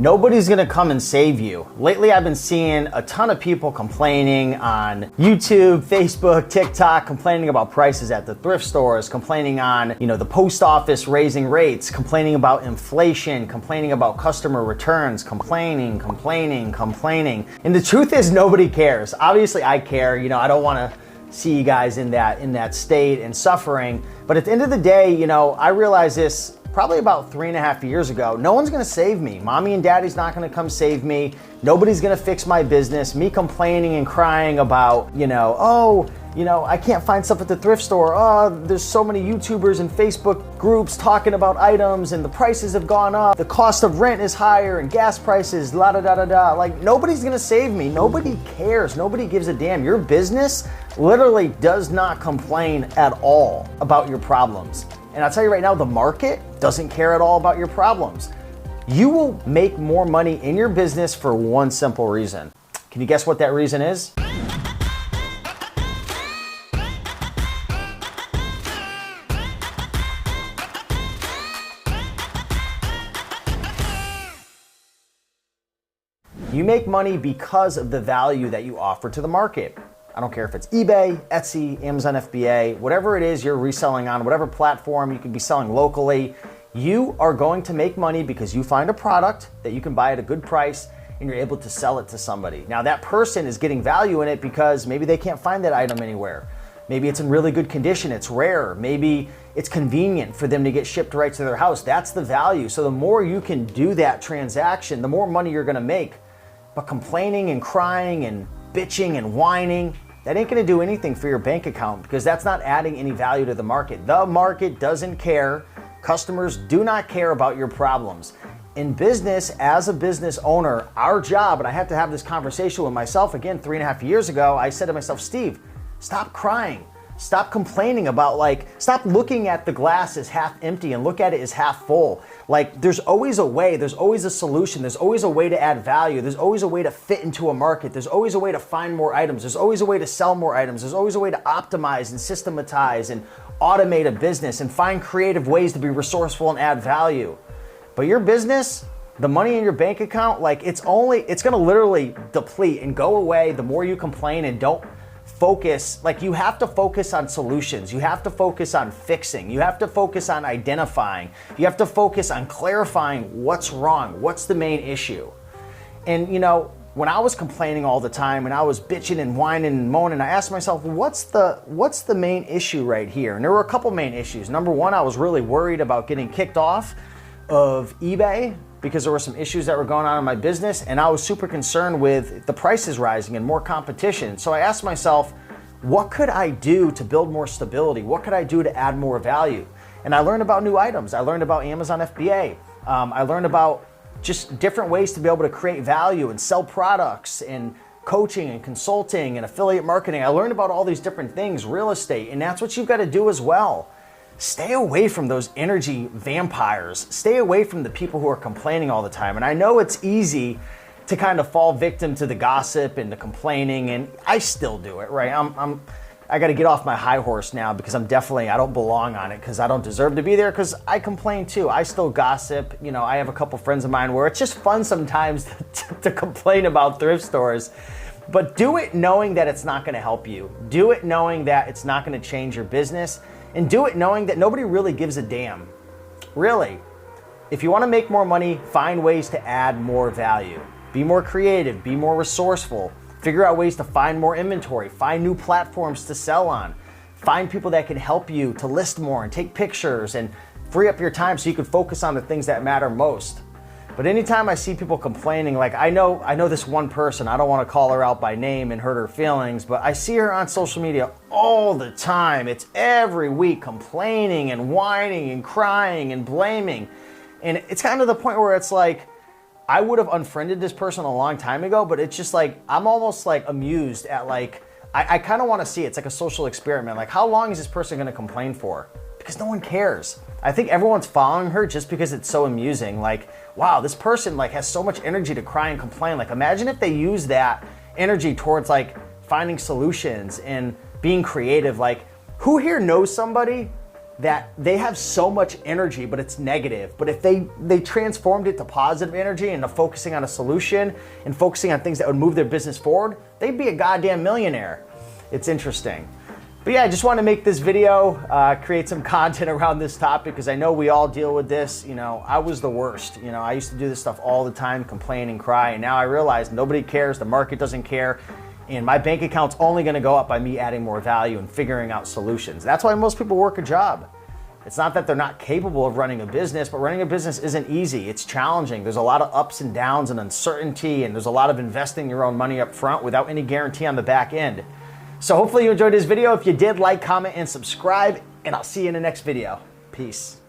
Nobody's gonna come and save you. Lately, I've been seeing a ton of people complaining on YouTube, Facebook, TikTok, complaining about prices at the thrift stores, complaining on, the post office raising rates, complaining about inflation, complaining about customer returns, complaining. And the truth is, nobody cares. Obviously, I care. I don't wanna see you guys in that state and suffering. But at the end of the day, I realize this probably about 3.5 years ago. No one's gonna save me. Mommy and daddy's not gonna come save me. Nobody's gonna fix my business. Me complaining and crying about, I can't find stuff at the thrift store. Oh, there's so many YouTubers and Facebook groups talking about items and the prices have gone up. The cost of rent is higher and gas prices, la da da da da. Like, nobody's gonna save me. Nobody cares. Nobody gives a damn. Your business literally does not complain at all about your problems. And I'll tell you right now, the market doesn't care at all about your problems. You will make more money in your business for one simple reason. Can you guess what that reason is? You make money because of the value that you offer to the market. I don't care if it's eBay, Etsy, Amazon FBA, whatever it is you're reselling on, whatever platform you could be selling locally, you are going to make money because you find a product that you can buy at a good price and you're able to sell it to somebody. Now that person is getting value in it because maybe they can't find that item anywhere. Maybe it's in really good condition, it's rare. Maybe it's convenient for them to get shipped right to their house. That's the value. So the more you can do that transaction, the more money you're gonna make. But complaining and crying and bitching and whining, that ain't gonna do anything for your bank account because that's not adding any value to the market. The market doesn't care. Customers do not care about your problems. In business, as a business owner, our job, and I had to have this conversation with myself again 3.5 years ago, I said to myself, Steve, stop crying. Stop complaining about stop looking at the glass as half empty and look at it as half full. There's always a way, there's always a solution, there's always a way to add value, there's always a way to fit into a market, there's always a way to find more items, there's always a way to sell more items, there's always a way to optimize and systematize and automate a business and find creative ways to be resourceful and add value. But your business, the money in your bank account, it's gonna literally deplete and go away the more you complain and don't focus. You have to focus on solutions. You have to focus on fixing. You have to focus on identifying. You have to focus on clarifying what's wrong, what's the main issue. And when I was complaining all the time and I was bitching and whining and moaning, I asked myself, what's the main issue right here? And there were a couple main issues. Number one, I was really worried about getting kicked off of eBay because there were some issues that were going on in my business, and I was super concerned with the prices rising and more competition. So I asked myself, what could I do to build more stability? What could I do to add more value? And I learned about new items. I learned about Amazon FBA. I learned about just different ways to be able to create value and sell products and coaching and consulting and affiliate marketing. I learned about all these different things, real estate, and that's what you've got to do as well. Stay away from those energy vampires. Stay away from the people who are complaining all the time. And I know it's easy to kind of fall victim to the gossip and the complaining, and I still do it, right? I got to get off my high horse now because I don't belong on it because I don't deserve to be there because I complain too. I still gossip. I have a couple friends of mine where it's just fun sometimes to complain about thrift stores. But do it knowing that it's not going to help you. Do it knowing that it's not going to change your business. And do it knowing that nobody really gives a damn. Really. If you want to make more money, find ways to add more value. Be more creative, be more resourceful. Figure out ways to find more inventory, find new platforms to sell on. Find people that can help you to list more and take pictures and free up your time so you can focus on the things that matter most. But anytime I see people complaining, I know this one person, I don't want to call her out by name and hurt her feelings, but I see her on social media all the time. It's every week complaining and whining and crying and blaming. And it's kind of the point where it's I would have unfriended this person a long time ago, but it's just I'm almost amused at I kind of want to see it's like a social experiment. How long is this person going to complain for? Because no one cares. I think everyone's following her just because it's so amusing. Wow, this person has so much energy to cry and complain. Imagine if they use that energy towards finding solutions and being creative. Who here knows somebody that they have so much energy, but it's negative. But if they transformed it to positive energy and to focusing on a solution and focusing on things that would move their business forward, they'd be a goddamn millionaire. It's interesting. But yeah, I just want to make this video, create some content around this topic because I know we all deal with this. You know, I was the worst. You know, I used to do this stuff all the time, complain and cry, and now I realize nobody cares, the market doesn't care, and my bank account's only going to go up by me adding more value and figuring out solutions. That's why most people work a job. It's not that they're not capable of running a business, but running a business isn't easy. It's challenging. There's a lot of ups and downs and uncertainty, and there's a lot of investing your own money up front without any guarantee on the back end. So hopefully you enjoyed this video. If you did, like, comment, and subscribe, and I'll see you in the next video. Peace.